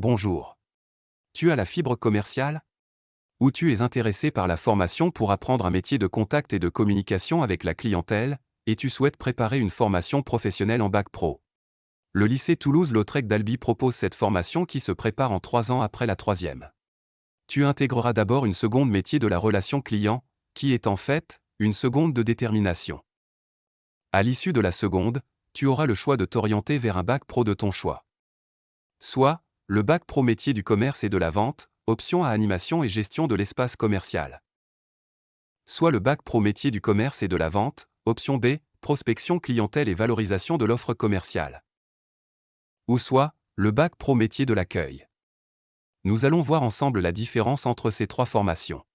Bonjour. Tu as la fibre commerciale? Ou tu es intéressé par la formation pour apprendre un métier de contact et de communication avec la clientèle, et tu souhaites préparer une formation professionnelle en bac pro? Le lycée Toulouse-Lautrec d'Albi propose cette formation qui se prépare en 3 ans après la troisième. Tu intégreras d'abord une seconde métier de la relation client, qui est en fait une seconde de détermination. À l'issue de la seconde, tu auras le choix de t'orienter vers un bac pro de ton choix. Soit le bac pro métier du commerce et de la vente, option à animation et gestion de l'espace commercial. Soit le bac pro métier du commerce et de la vente, option B, prospection clientèle et valorisation de l'offre commerciale. Ou soit le bac pro métier de l'accueil. Nous allons voir ensemble la différence entre ces trois formations.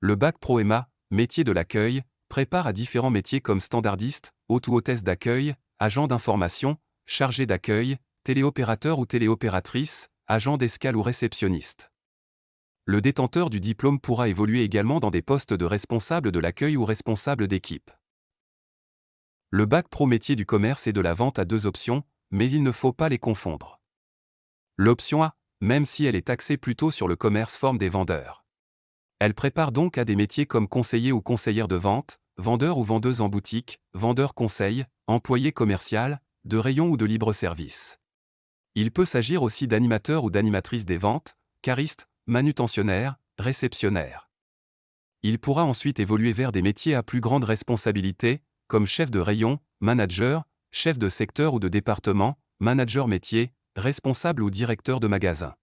Le bac pro EMA, métier de l'accueil, prépare à différents métiers comme standardiste, hôte ou hôtesse d'accueil, agent d'information, chargé d'accueil, téléopérateur ou téléopératrice, agent d'escale ou réceptionniste. Le détenteur du diplôme pourra évoluer également dans des postes de responsable de l'accueil ou responsable d'équipe. Le bac pro métier du commerce et de la vente a deux options, mais il ne faut pas les confondre. L'option A, même si elle est axée plutôt sur le commerce, forme des vendeurs. Elle prépare donc à des métiers comme conseiller ou conseillère de vente, vendeur ou vendeuse en boutique, vendeur conseil, employé commercial, de rayon ou de libre-service. Il peut s'agir aussi d'animateur ou d'animatrice des ventes, cariste, manutentionnaire, réceptionnaire. Il pourra ensuite évoluer vers des métiers à plus grande responsabilité, comme chef de rayon, manager, chef de secteur ou de département, manager métier, responsable ou directeur de magasin.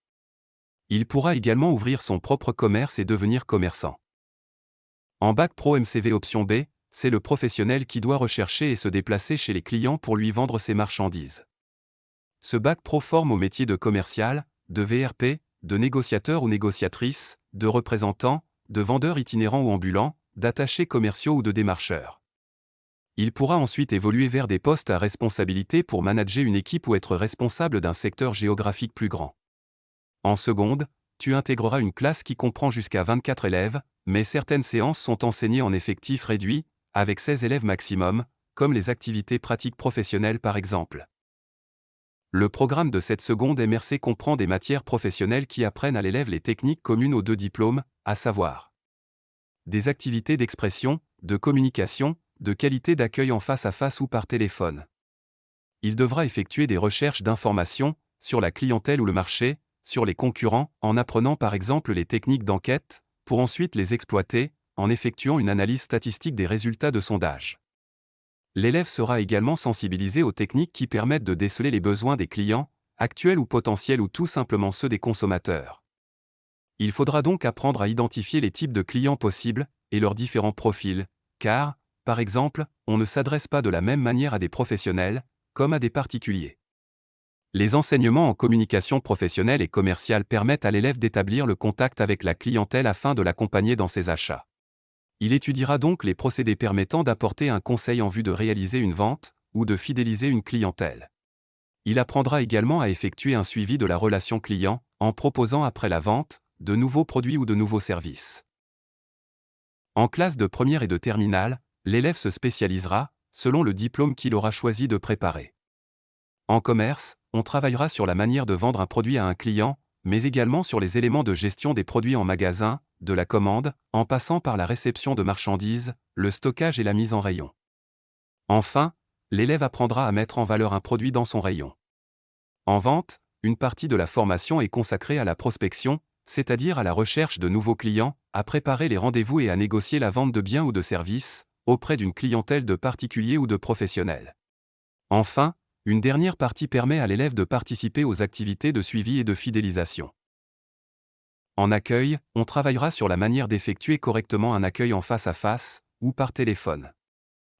Il pourra également ouvrir son propre commerce et devenir commerçant. En bac pro MCV option B, c'est le professionnel qui doit rechercher et se déplacer chez les clients pour lui vendre ses marchandises. Ce bac pro forme au métier de commercial, de VRP, de négociateur ou négociatrice, de représentant, de vendeur itinérant ou ambulant, d'attachés commerciaux ou de démarcheurs. Il pourra ensuite évoluer vers des postes à responsabilité pour manager une équipe ou être responsable d'un secteur géographique plus grand. En seconde, tu intégreras une classe qui comprend jusqu'à 24 élèves, mais certaines séances sont enseignées en effectif réduit, avec 16 élèves maximum, comme les activités pratiques professionnelles par exemple. Le programme de cette seconde MRC comprend des matières professionnelles qui apprennent à l'élève les techniques communes aux deux diplômes, à savoir des activités d'expression, de communication, de qualité d'accueil en face à face ou par téléphone. Il devra effectuer des recherches d'informations sur la clientèle ou le marché, sur les concurrents, en apprenant par exemple les techniques d'enquête, pour ensuite les exploiter, en effectuant une analyse statistique des résultats de sondage. L'élève sera également sensibilisé aux techniques qui permettent de déceler les besoins des clients, actuels ou potentiels ou tout simplement ceux des consommateurs. Il faudra donc apprendre à identifier les types de clients possibles, et leurs différents profils, car, par exemple, on ne s'adresse pas de la même manière à des professionnels, comme à des particuliers. Les enseignements en communication professionnelle et commerciale permettent à l'élève d'établir le contact avec la clientèle afin de l'accompagner dans ses achats. Il étudiera donc les procédés permettant d'apporter un conseil en vue de réaliser une vente, ou de fidéliser une clientèle. Il apprendra également à effectuer un suivi de la relation client, en proposant après la vente, de nouveaux produits ou de nouveaux services. En classe de première et de terminale, l'élève se spécialisera, selon le diplôme qu'il aura choisi de préparer. En commerce, on travaillera sur la manière de vendre un produit à un client, mais également sur les éléments de gestion des produits en magasin, de la commande, en passant par la réception de marchandises, le stockage et la mise en rayon. Enfin, l'élève apprendra à mettre en valeur un produit dans son rayon. En vente, une partie de la formation est consacrée à la prospection, c'est-à-dire à la recherche de nouveaux clients, à préparer les rendez-vous et à négocier la vente de biens ou de services, auprès d'une clientèle de particuliers ou de professionnels. Enfin, une dernière partie permet à l'élève de participer aux activités de suivi et de fidélisation. En accueil, on travaillera sur la manière d'effectuer correctement un accueil en face à face, ou par téléphone.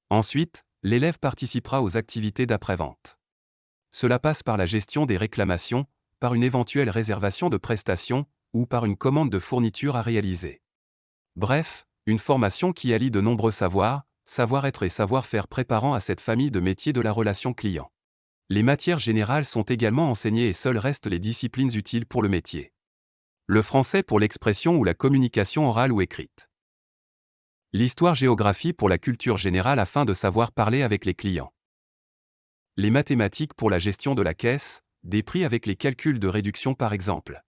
Ensuite, l'élève participera aux activités d'après-vente. Cela passe par la gestion des réclamations, par une éventuelle réservation de prestations, ou par une commande de fourniture à réaliser. Bref, une formation qui allie de nombreux savoirs, savoir-être et savoir-faire préparant à cette famille de métiers de la relation client. Les matières générales sont également enseignées et seules restent les disciplines utiles pour le métier. Le français pour l'expression ou la communication orale ou écrite. L'histoire-géographie pour la culture générale afin de savoir parler avec les clients. Les mathématiques pour la gestion de la caisse, des prix avec les calculs de réduction par exemple.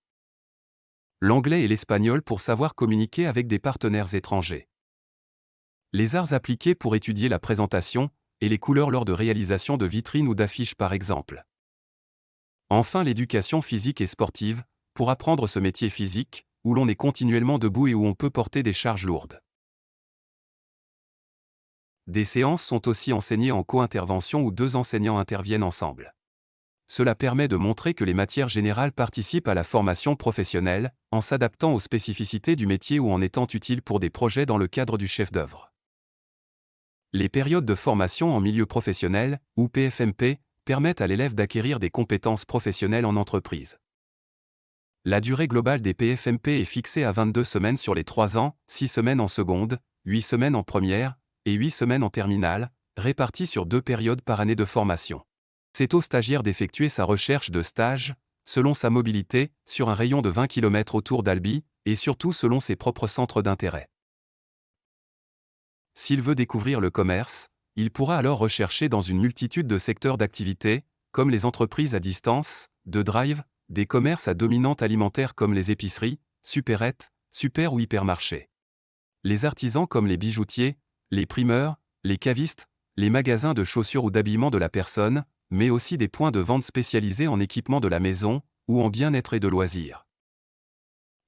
L'anglais et l'espagnol pour savoir communiquer avec des partenaires étrangers. Les arts appliqués pour étudier la présentation et les couleurs lors de réalisation de vitrines ou d'affiches par exemple. Enfin l'éducation physique et sportive, pour apprendre ce métier physique, où l'on est continuellement debout et où on peut porter des charges lourdes. Des séances sont aussi enseignées en co-intervention où 2 enseignants interviennent ensemble. Cela permet de montrer que les matières générales participent à la formation professionnelle, en s'adaptant aux spécificités du métier ou en étant utiles pour des projets dans le cadre du chef d'œuvre. Les périodes de formation en milieu professionnel, ou PFMP, permettent à l'élève d'acquérir des compétences professionnelles en entreprise. La durée globale des PFMP est fixée à 22 semaines sur les 3 ans, 6 semaines en seconde, 8 semaines en première, et 8 semaines en terminale, réparties sur 2 périodes par année de formation. C'est au stagiaire d'effectuer sa recherche de stage, selon sa mobilité, sur un rayon de 20 km autour d'Albi, et surtout selon ses propres centres d'intérêt. S'il veut découvrir le commerce, il pourra alors rechercher dans une multitude de secteurs d'activité, comme les entreprises à distance, de drive, des commerces à dominante alimentaire comme les épiceries, supérettes, super ou hypermarchés. Les artisans comme les bijoutiers, les primeurs, les cavistes, les magasins de chaussures ou d'habillement de la personne, mais aussi des points de vente spécialisés en équipement de la maison, ou en bien-être et de loisirs.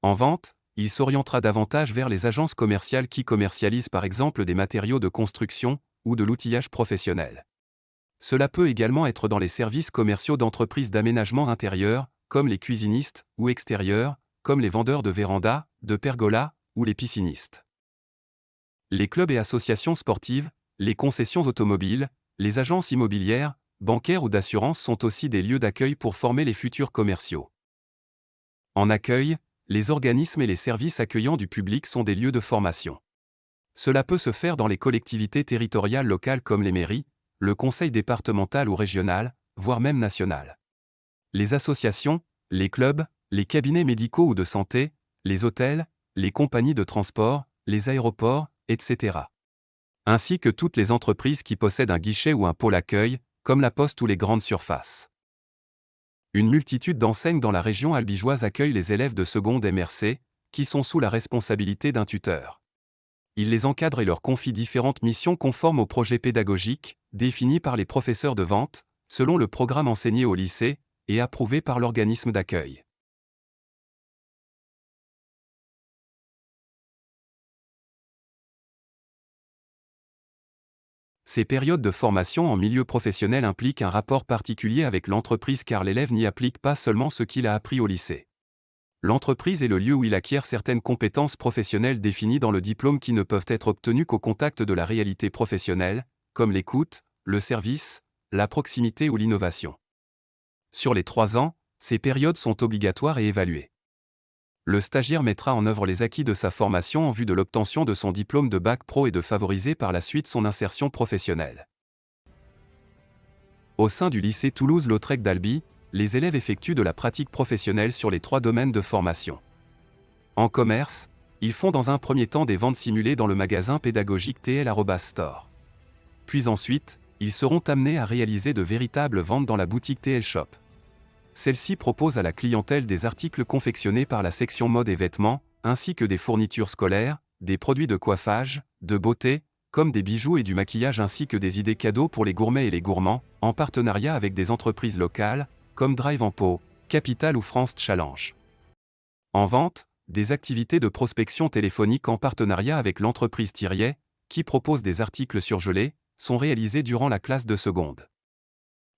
En vente, il s'orientera davantage vers les agences commerciales qui commercialisent par exemple des matériaux de construction, ou de l'outillage professionnel. Cela peut également être dans les services commerciaux d'entreprises d'aménagement intérieur, comme les cuisinistes, ou extérieurs, comme les vendeurs de vérandas, de pergolas, ou les piscinistes. Les clubs et associations sportives, les concessions automobiles, les agences immobilières, bancaires ou d'assurance sont aussi des lieux d'accueil pour former les futurs commerciaux. En accueil, les organismes et les services accueillants du public sont des lieux de formation. Cela peut se faire dans les collectivités territoriales locales comme les mairies, le conseil départemental ou régional, voire même national. Les associations, les clubs, les cabinets médicaux ou de santé, les hôtels, les compagnies de transport, les aéroports, etc. Ainsi que toutes les entreprises qui possèdent un guichet ou un pôle accueil, comme la Poste ou les grandes surfaces. Une multitude d'enseignes dans la région albigeoise accueillent les élèves de seconde MRC, qui sont sous la responsabilité d'un tuteur. Il les encadre et leur confie différentes missions conformes au projet pédagogique, défini par les professeurs de vente, selon le programme enseigné au lycée, et approuvé par l'organisme d'accueil. Ces périodes de formation en milieu professionnel impliquent un rapport particulier avec l'entreprise car l'élève n'y applique pas seulement ce qu'il a appris au lycée. L'entreprise est le lieu où il acquiert certaines compétences professionnelles définies dans le diplôme qui ne peuvent être obtenues qu'au contact de la réalité professionnelle, comme l'écoute, le service, la proximité ou l'innovation. Sur les 3 ans, ces périodes sont obligatoires et évaluées. Le stagiaire mettra en œuvre les acquis de sa formation en vue de l'obtention de son diplôme de bac pro et de favoriser par la suite son insertion professionnelle. Au sein du lycée Toulouse-Lautrec d'Albi, les élèves effectuent de la pratique professionnelle sur les 3 domaines de formation. En commerce, ils font dans un premier temps des ventes simulées dans le magasin pédagogique TL@Store. Puis ensuite, ils seront amenés à réaliser de véritables ventes dans la boutique TL Shop. Celle-ci propose à la clientèle des articles confectionnés par la section mode et vêtements, ainsi que des fournitures scolaires, des produits de coiffage, de beauté, comme des bijoux et du maquillage ainsi que des idées cadeaux pour les gourmets et les gourmands, en partenariat avec des entreprises locales, comme Drive en Pau, Capital ou France Challenge. En vente, des activités de prospection téléphonique en partenariat avec l'entreprise Thiriet, qui propose des articles surgelés, sont réalisées durant la classe de seconde.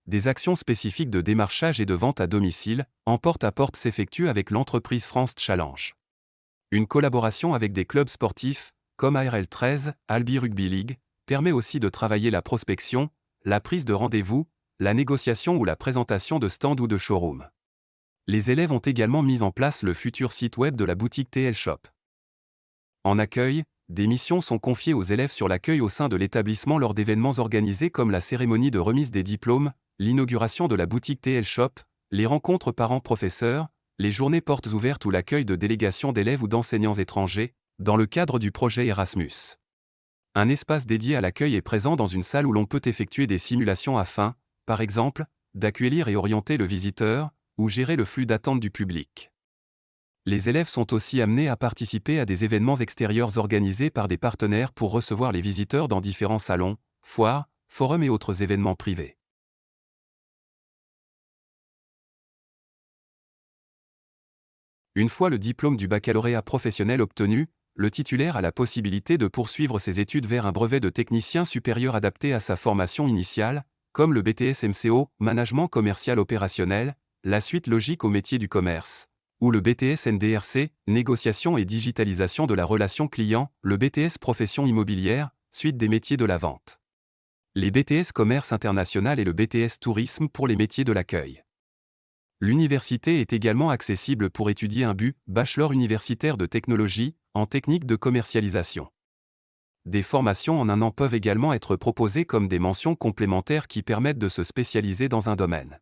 Des actions spécifiques de démarchage et de vente à domicile, en porte-à-porte s'effectuent avec l'entreprise France Challenge. Une collaboration avec des clubs sportifs, comme ARL 13, Albi Rugby League, permet aussi de travailler la prospection, la prise de rendez-vous, la négociation ou la présentation de stands ou de showrooms. Les élèves ont également mis en place le futur site web de la boutique TL Shop. En accueil, des missions sont confiées aux élèves sur l'accueil au sein de l'établissement lors d'événements organisés comme la cérémonie de remise des diplômes, l'inauguration de la boutique TL Shop, les rencontres parents-professeurs, les journées portes ouvertes ou l'accueil de délégations d'élèves ou d'enseignants étrangers, dans le cadre du projet Erasmus. Un espace dédié à l'accueil est présent dans une salle où l'on peut effectuer des simulations afin, par exemple, d'accueillir et orienter le visiteur, ou gérer le flux d'attente du public. Les élèves sont aussi amenés à participer à des événements extérieurs organisés par des partenaires pour recevoir les visiteurs dans différents salons, foires, forums et autres événements privés. Une fois le diplôme du baccalauréat professionnel obtenu, le titulaire a la possibilité de poursuivre ses études vers un brevet de technicien supérieur adapté à sa formation initiale, comme le BTS MCO, Management commercial opérationnel, la suite logique au métier du commerce, ou le BTS NDRC, Négociation et digitalisation de la relation client, le BTS Profession immobilière, suite des métiers de la vente. Les BTS Commerce international et le BTS Tourisme pour les métiers de l'accueil. L'université est également accessible pour étudier un bachelor universitaire de technologie, en technique de commercialisation. Des formations en un an peuvent également être proposées comme des mentions complémentaires qui permettent de se spécialiser dans un domaine.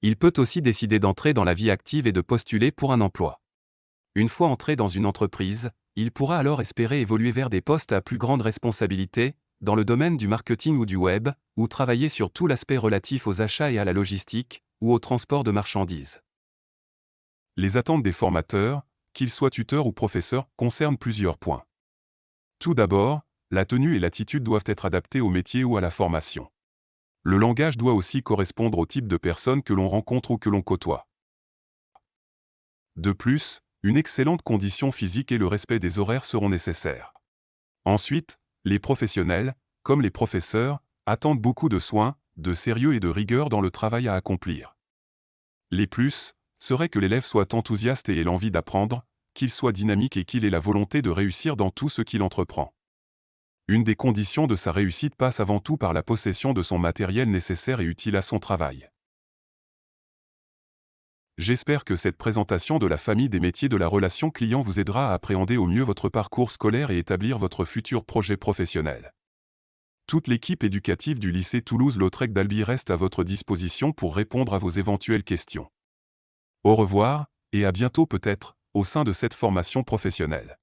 Il peut aussi décider d'entrer dans la vie active et de postuler pour un emploi. Une fois entré dans une entreprise, il pourra alors espérer évoluer vers des postes à plus grande responsabilité, dans le domaine du marketing ou du web, ou travailler sur tout l'aspect relatif aux achats et à la logistique, ou au transport de marchandises. Les attentes des formateurs, qu'ils soient tuteurs ou professeurs, concernent plusieurs points. Tout d'abord, la tenue et l'attitude doivent être adaptées au métier ou à la formation. Le langage doit aussi correspondre au type de personnes que l'on rencontre ou que l'on côtoie. De plus, une excellente condition physique et le respect des horaires seront nécessaires. Ensuite, les professionnels, comme les professeurs, attendent beaucoup de soins, de sérieux et de rigueur dans le travail à accomplir. Les plus serait que l'élève soit enthousiaste et ait l'envie d'apprendre, qu'il soit dynamique et qu'il ait la volonté de réussir dans tout ce qu'il entreprend. Une des conditions de sa réussite passe avant tout par la possession de son matériel nécessaire et utile à son travail. J'espère que cette présentation de la famille des métiers de la relation client vous aidera à appréhender au mieux votre parcours scolaire et établir votre futur projet professionnel. Toute l'équipe éducative du lycée Toulouse-Lautrec d'Albi reste à votre disposition pour répondre à vos éventuelles questions. Au revoir, et à bientôt peut-être, au sein de cette formation professionnelle.